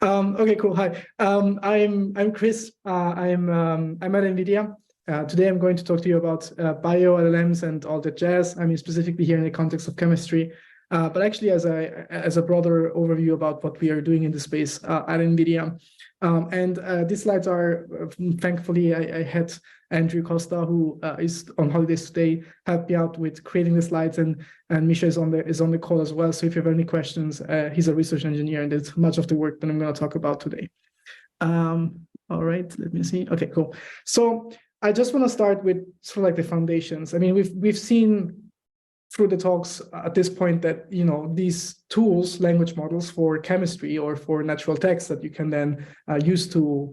Okay, cool. Hi, I'm Chris. I'm at NVIDIA. Today I'm going to talk to you about BioLLMs and all the jazz. I mean, specifically here in the context of chemistry, but actually as a broader overview about what we are doing in the space at NVIDIA. These slides are, thankfully, I had Andrew Costa, who is on holidays today, help me out with creating the slides, and Misha is on the call as well. So if you have any questions, he's a research engineer, and it's much of the work that I'm going to talk about today. All right, let me see. Okay, cool. So I just want to start with sort of like the foundations. I mean, we've seen through the talks at this point that, you know, these tools, language models for chemistry or for natural text that you can then use to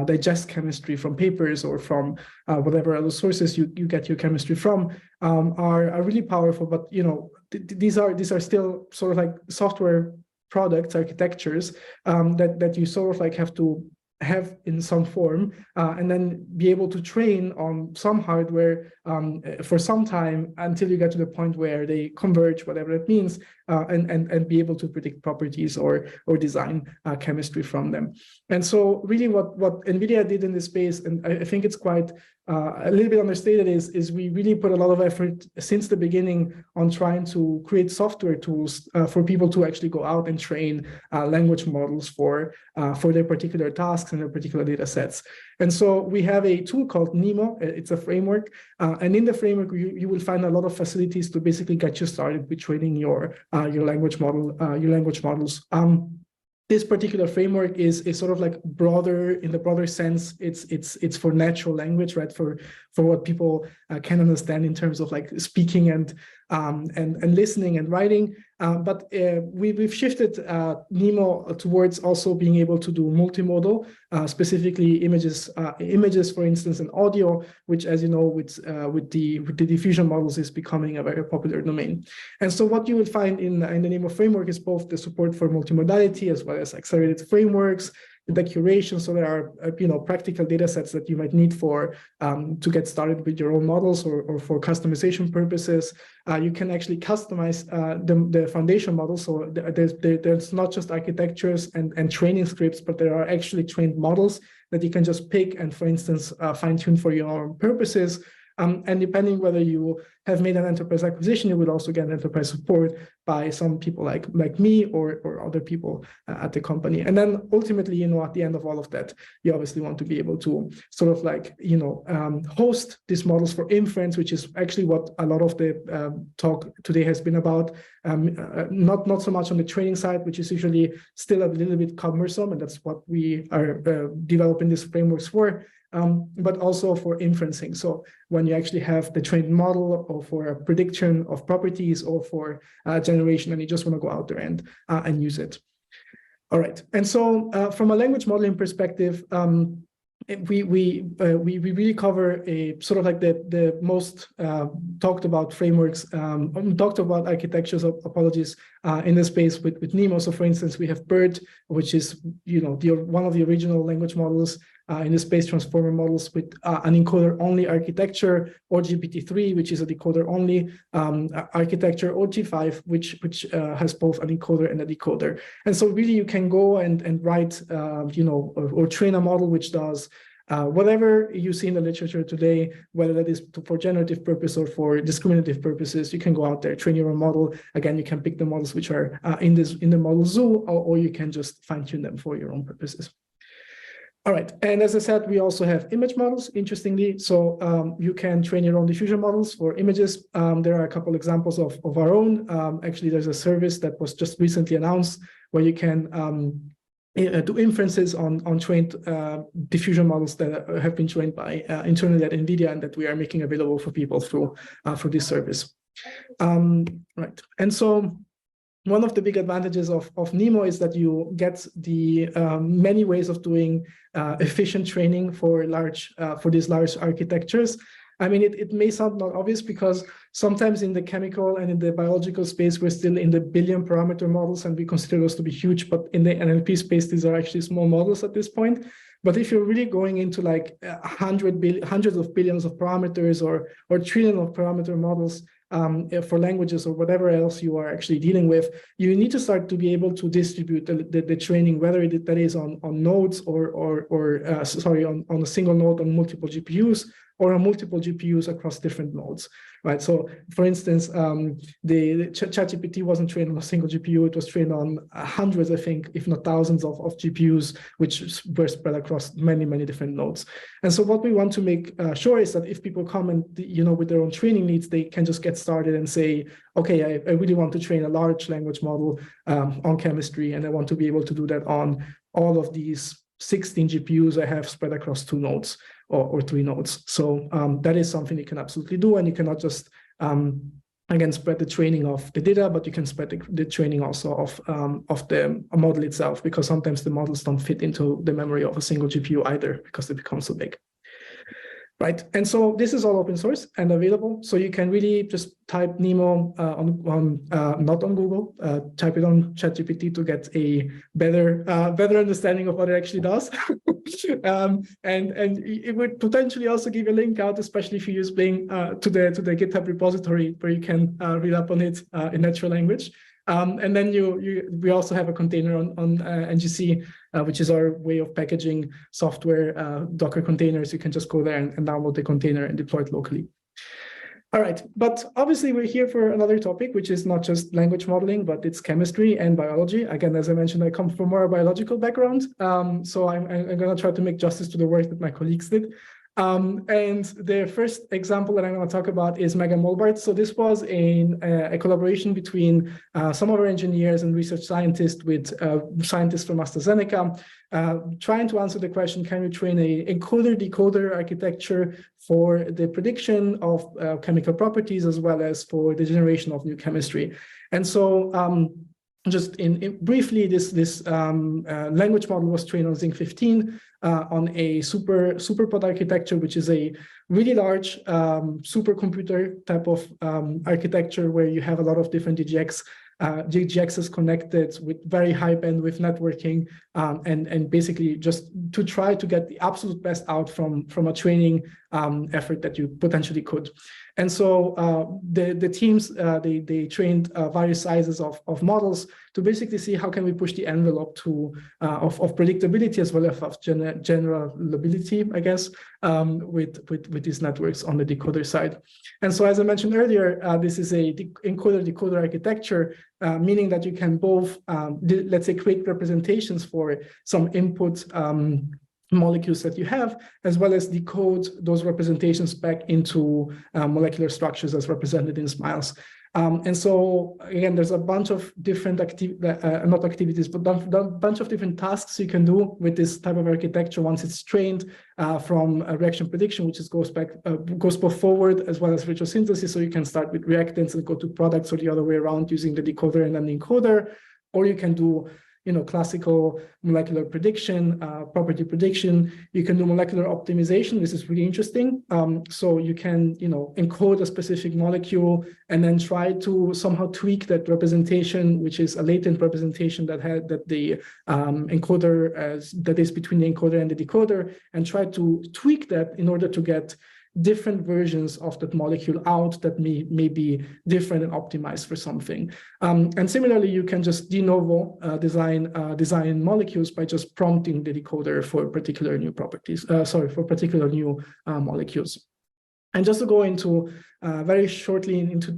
digest chemistry from papers or from whatever other sources you get your chemistry from, are really powerful. But, you know, these are still sort of like software products, architectures that you sort of like have to have in some form, and then be able to train on some hardware for some time until you get to the point where they converge, whatever it means, and be able to predict properties or design chemistry from them. And so really what NVIDIA did in this space, and I think it's quite a little bit understated, is we really put a lot of effort since the beginning on trying to create software tools for people to actually go out and train language models for their particular tasks and their particular data sets. And so we have a tool called NeMo. It's a framework, and in the framework you will find a lot of facilities to basically get you started with training your language models. This particular framework is sort of like broader, in the broader sense. It's for natural language, right? For what people can understand in terms of like speaking and listening and writing. But we've shifted NeMo towards also being able to do multimodal, specifically images, for instance, and audio, which, as you know, with the diffusion models is becoming a very popular domain. And so what you will find in the NeMo framework is both the support for multimodality as well as accelerated frameworks, the curation. So there are practical data sets that you might need for to get started with your own models or for customization purposes. You can actually customize the foundation model. So there's not just architectures and training scripts, but there are actually trained models that you can just pick and, for instance, fine tune for your own purposes. And depending whether you have made an enterprise acquisition, you will also get enterprise support by some people like me or other people at the company. And then ultimately, you know, at the end of all of that, you obviously want to be able to sort of like, you know, host these models for inference, which is actually what a lot of the talk today has been about. Not so much on the training side, which is usually still a little bit cumbersome, and that's what we are developing these frameworks for. But also for inferencing. So when you actually have the trained model or for a prediction of properties or for generation, and you just want to go out there and use it. All right. And so from a language modeling perspective, we really cover a sort of like the most talked about frameworks, talked about architectures, apologies, in the space with NeMo. So for instance, we have BERT, which is, you know, one of the original language models in the space, transformer models with an encoder-only architecture, or GPT-3, which is a decoder-only architecture, or G5, which has both an encoder and a decoder. And so really you can go and write, or train a model which does whatever you see in the literature today, whether that is for generative purpose or for discriminative purposes. You can go out there, train your own model. Again, you can pick the models which are in the model zoo, or you can just fine-tune them for your own purposes. All right, and as I said, we also have image models, interestingly. So you can train your own diffusion models for images. There are a couple examples of our own. Actually, there's a service that was just recently announced where you can do inferences on trained diffusion models that have been trained by internally at NVIDIA, and that we are making available for people through this service. Right, and so one of the big advantages of NeMo is that you get the many ways of doing efficient training for these large architectures. I mean, it may sound not obvious because sometimes in the chemical and in the biological space, we're still in the billion parameter models, and we consider those to be huge. But in the NLP space, these are actually small models at this point. But if you're really going into like hundreds of billions of parameters or trillion of parameter models, for languages or whatever else you are actually dealing with, you need to start to be able to distribute the training, whether that is on nodes or sorry, on a single node on multiple GPUs, or on multiple GPUs across different nodes, right? So, for instance, the ChatGPT wasn't trained on a single GPU; it was trained on hundreds, I think, if not thousands of GPUs, which were spread across many different nodes. And so, what we want to make sure is that if people come and with their own training needs, they can just get started and say, okay, I really want to train a large language model on chemistry, and I want to be able to do that on all of these 16 GPUs I have spread across 2 nodes or 3 nodes. So that is something you can absolutely do, and you cannot just again spread the training of the data, but you can spread the training also of the model itself, because sometimes the models don't fit into the memory of a single GPU either, because they become so big. Right, and so this is all open source and available. So you can really just type NeMo not on Google, type it on ChatGPT to get a better understanding of what it actually does. And it would potentially also give you a link out, especially if you use Bling, to the GitHub repository where you can read up on it in natural language. And then we also have a container on NGC, which is our way of packaging software, Docker containers. You can just go there and download the container and deploy it locally. All right, but obviously we're here for another topic, which is not just language modeling, but it's chemistry and biology. Again, as I mentioned, I come from more a biological background, so I'm going to try to make justice to the work that my colleagues did. And the first example that I'm going to talk about is MegaMolBart. So this was a collaboration between some of our engineers and research scientists with scientists from AstraZeneca, trying to answer the question, can we train an encoder-decoder architecture for the prediction of chemical properties as well as for the generation of new chemistry? And so just briefly, this language model was trained on Zinc 15 on a superpod architecture, which is a really large supercomputer type of architecture where you have a lot of different DGXs connected with very high bandwidth networking, and basically just to try to get the absolute best out from a training effort that you potentially could. And so the teams, they trained various sizes of models to basically see how can we push the envelope of predictability as well as of generability, I guess, with these networks on the decoder side. And so, as I mentioned earlier, this is a encoder-decoder architecture, meaning that you can both, let's say, create representations for some input molecules that you have, as well as decode those representations back into molecular structures as represented in SMILES. And so, again, there's a bunch of different not activities, but a bunch of different tasks you can do with this type of architecture once it's trained from a reaction prediction, which goes both forward as well as retrosynthesis. So you can start with reactants and go to products, or the other way around using the decoder and then the encoder, or you can do classical molecular prediction, property prediction. You can do molecular optimization. This is really interesting. So you can, encode a specific molecule and then try to somehow tweak that representation, which is a latent representation that the encoder that is between the encoder and the decoder, and try to tweak that in order to get different versions of that molecule out that may be different and optimized for something. And similarly, you can just de novo design molecules by just prompting the decoder for particular new properties, for particular new molecules. And just to go into very shortly into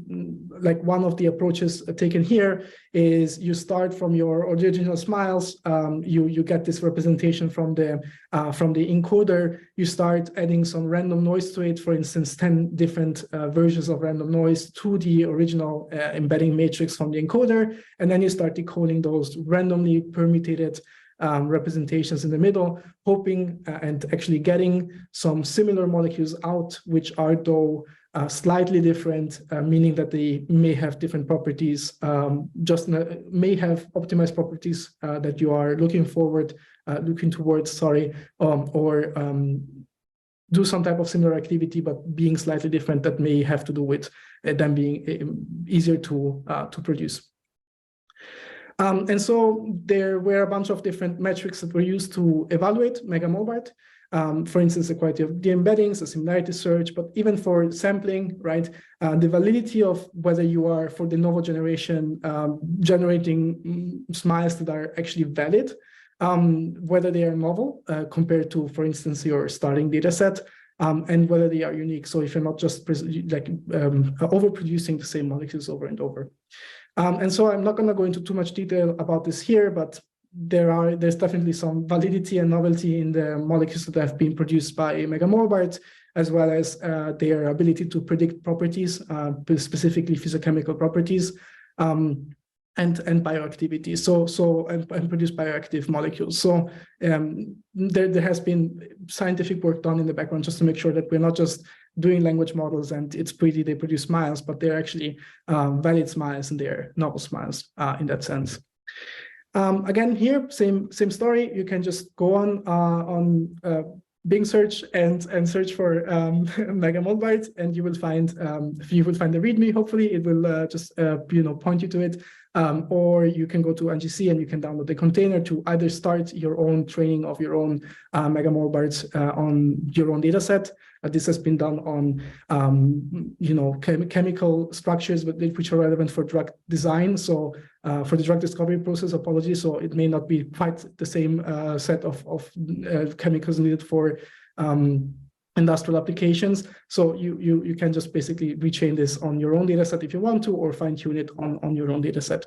like one of the approaches taken here is you start from your original SMILES, you get this representation from the encoder, you start adding some random noise to it, for instance, 10 different versions of random noise to the original embedding matrix from the encoder, and then you start decoding those randomly permutated representations in the middle, hoping and actually getting some similar molecules out, which are though slightly different, meaning that they may have different properties, may have optimized properties that you are looking towards, or do some type of similar activity, but being slightly different that may have to do with them being easier to produce. And so there were a bunch of different metrics that were used to evaluate MegaMolBart. For instance, the quality of the embeddings, the similarity search, but even for sampling, right? The validity of whether you are, for de novo generation, generating smiles that are actually valid, whether they are novel compared to, for instance, your starting data set, and whether they are unique. So if you're not just overproducing the same molecules over and over. And so I'm not going to go into too much detail about this here, but there's definitely some validity and novelty in the molecules that have been produced by MegaMolBart, as well as their ability to predict properties, specifically physiochemical properties, and bioactivity. And produce bioactive molecules. So there has been scientific work done in the background just to make sure that we're not just doing language models and it's pretty, they produce smiles, but they're actually valid smiles and they're novel smiles in that sense. Again, here, same story. You can just go on Bing search and search for MegaMolBart, and you will find the README. Hopefully, it will just point you to it. Or you can go to NGC and you can download the container to either start your own training of your own MegaMolBarts on your own data set. This has been done on chemical structures which are relevant for drug design. So for the drug discovery process, apologies. So it may not be quite the same set of chemicals needed for industrial applications. So you can just basically retrain this on your own data set if you want to, or fine tune it on your own data set.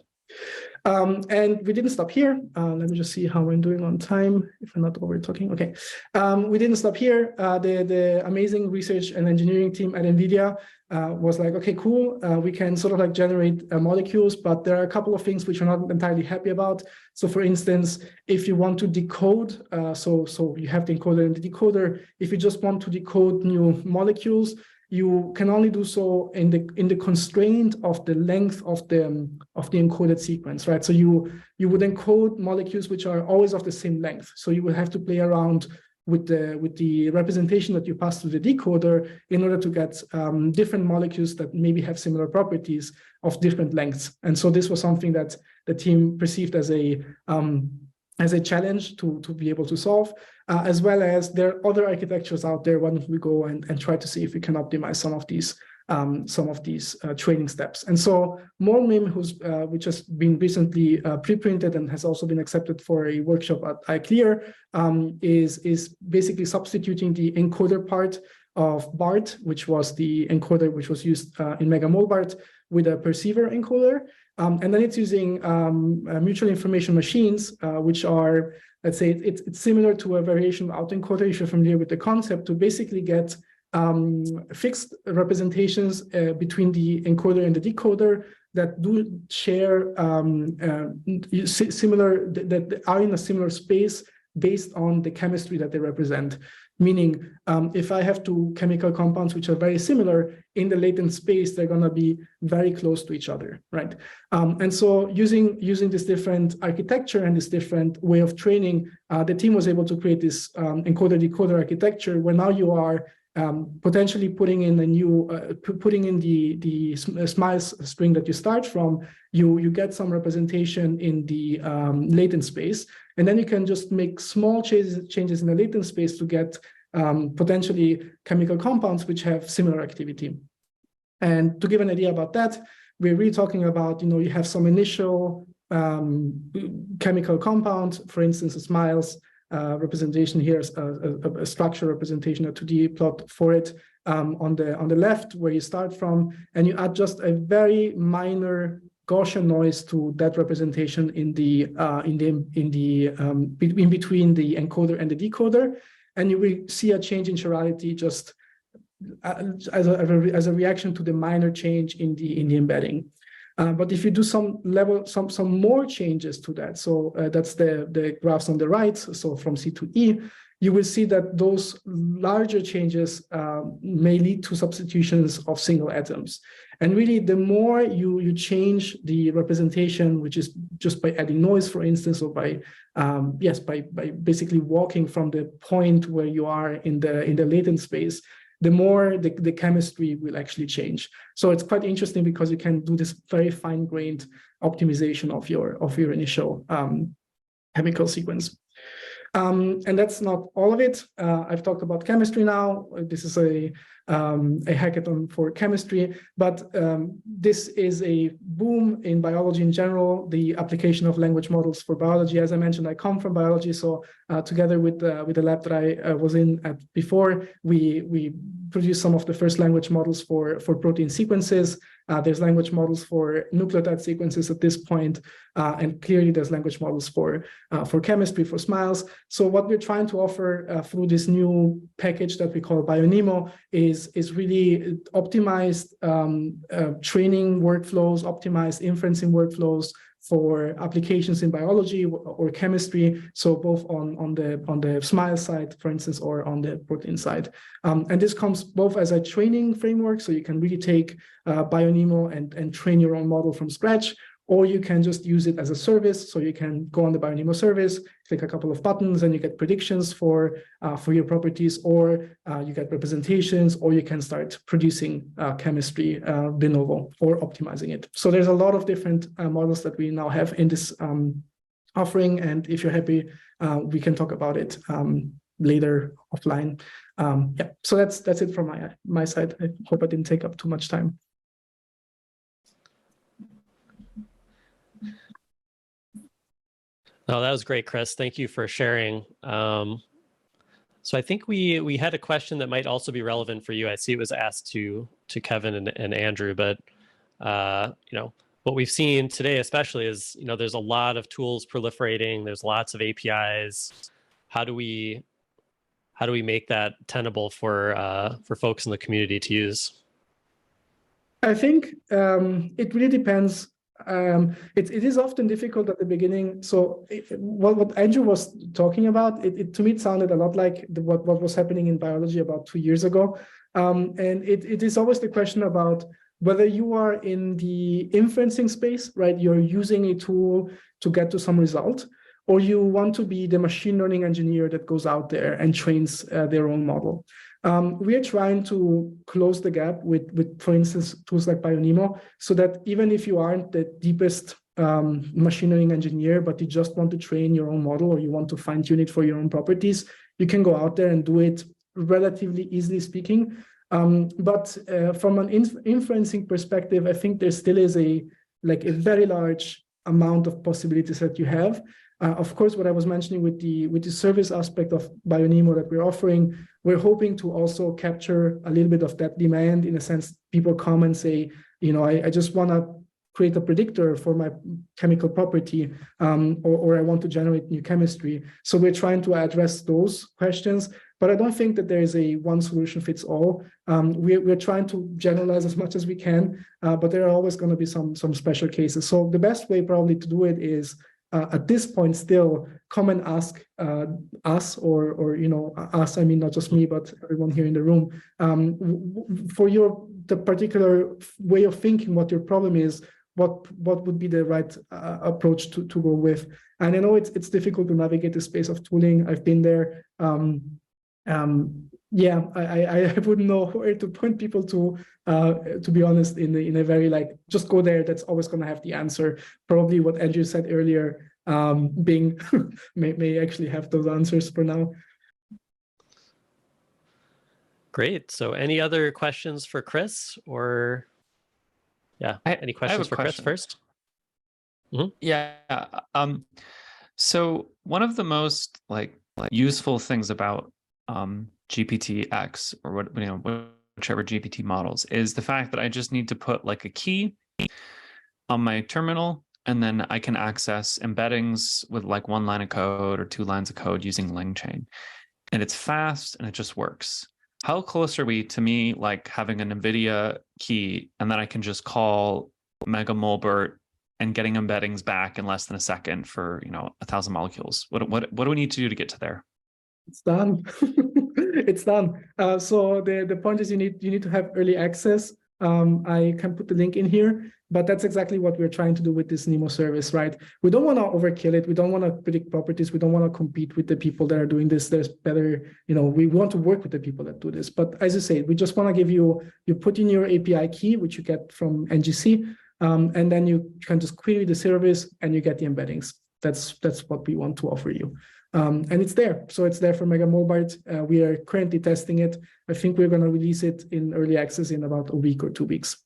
And we didn't stop here. Let me just see how I'm doing on time, if I'm not over talking. Okay. We didn't stop here. The amazing research and engineering team at NVIDIA was like, okay, cool. We can sort of like generate molecules, but there are a couple of things which we're not entirely happy about. So for instance, if you want to decode, so you have the encoder and the decoder, if you just want to decode new molecules, you can only do so in the constraint of the length of the encoded sequence, right? So you would encode molecules which are always of the same length. So you will have to play around with the representation that you pass through the decoder in order to get different molecules that maybe have similar properties of different lengths. And so this was something that the team perceived as a challenge to be able to solve, as well as there are other architectures out there. Why don't we go and try to see if we can optimize some of these training steps. And so MolMIM, which has been recently preprinted and has also been accepted for a workshop at ICLR, is basically substituting the encoder part of BART, which was the encoder which was used in MegaMolBart, with a perceiver encoder. And then it's using mutual information machines, which are, let's say, it's similar to a variation autoencoder, if you're familiar with the concept, to basically get fixed representations between the encoder and the decoder that do share similar, that are in a similar space based on the chemistry that they represent. Meaning, if I have two chemical compounds which are very similar in the latent space, they're going to be very close to each other, right? And so using this different architecture and this different way of training, the team was able to create this encoder-decoder architecture where now you are potentially putting in a new, putting in the smiles string that you start from, you get some representation in the latent space, and then you can just make small changes in the latent space to get potentially chemical compounds which have similar activity. And to give an idea about that, we're really talking about, you have some initial chemical compound, for instance, smiles, representation here is a structure representation, a 2D plot for it on the left where you start from, and you add just a very minor Gaussian noise to that representation in between the encoder and the decoder, and you will see a change in chirality just as a reaction to the minor change in the embedding. But if you do some more changes to that, so that's the graphs on the right, so from C to E, you will see that those larger changes may lead to substitutions of single atoms. And really, the more you change the representation, which is just by adding noise, for instance, or by basically walking from the point where you are in the latent space, the more the chemistry will actually change. So it's quite interesting because you can do this very fine-grained optimization of your initial chemical sequence. And that's not all of it. I've talked about chemistry now. This is a hackathon for chemistry, but this is a boom in biology in general, the application of language models for biology. As I mentioned, I come from biology, so together with the lab that I was in at before, we produced some of the first language models for protein sequences. There's language models for nucleotide sequences at this point, and clearly there's language models for chemistry, for SMILES. So what we're trying to offer through this new package that we call BioNeMo is really optimized training workflows, optimized inferencing workflows for applications in biology or chemistry, so both on the SMILE side, for instance, or on the protein side. And this comes both as a training framework, so you can really take BioNeMo and train your own model from scratch, or you can just use it as a service. So you can go on the BioNeMo service, click a couple of buttons, and you get predictions for your properties, or you get representations, or you can start producing chemistry de novo or optimizing it. So there's a lot of different models that we now have in this offering. And if you're happy, we can talk about it later offline. Yeah, so that's it from my side. I hope I didn't take up too much time. Oh, that was great, Chris. Thank you for sharing. So I think we had a question that might also be relevant for you. I see it was asked to Kevin and Andrew, but you know, what we've seen today especially is, you know, there's a lot of tools proliferating. There's lots of APIs. How do we make that tenable for folks in the community to use? I think it really depends. It is often difficult at the beginning. So what Andrew was talking about, to me, it sounded a lot like what was happening in biology about 2 years ago. And it is always the question about whether you are in the inferencing space, right? You're using a tool to get to some result, or you want to be the machine learning engineer that goes out there and trains their own model. We are trying to close the gap with, for instance, tools like BioNeMo, so that even if you aren't the deepest machine learning engineer, but you just want to train your own model, or you want to fine tune it for your own properties, you can go out there and do it relatively easily speaking. But from an inferencing perspective, I think there still is a very large amount of possibilities that you have. Of course, what I was mentioning with the service aspect of BioNeMo that we're offering, we're hoping to also capture a little bit of that demand. In a sense, people come and say, you know, I just want to create a predictor for my chemical property, or I want to generate new chemistry. So we're trying to address those questions, but I don't think that there is a one solution fits all. We're trying to generalize as much as we can, but there are always going to be some special cases. So the best way probably to do it is, at this point, still come and ask us, or you know, us, I mean, not just me, but everyone here in the room, for the particular way of thinking, what your problem is, what would be the right approach to go with. And I know it's difficult to navigate the space of tooling. I've been there. Yeah, I wouldn't know where to point people to be honest, in a very just go there. That's always going to have the answer. Probably what Andrew said earlier, Bing may actually have those answers for now. Great. So any other questions for Chris, or any questions for Chris first? Mm-hmm. Yeah. So one of the most useful things about GPT-X, or whichever GPT models, is the fact that I just need to put a key on my terminal, and then I can access embeddings with 1 line of code or 2 lines of code using LangChain. And it's fast and it just works. How close are we to me having an NVIDIA key, and then I can just call MegaMolBart and getting embeddings back in less than a second for 1,000 molecules? What do we need to do to get to there? It's done. It's done. So the point is you need to have early access. I can put the link in here, but that's exactly what we're trying to do with this NeMo service, right? We don't want to overkill it. We don't want to predict properties. We don't want to compete with the people that are doing this. There's better, we want to work with the people that do this. But as you say, we just want to give you put in your API key, which you get from NGC, and then you can just query the service and you get the embeddings. That's what we want to offer you. And it's there. So it's there for MegaMolBart. We are currently testing it. I think we're going to release it in early access in about a week or 2 weeks.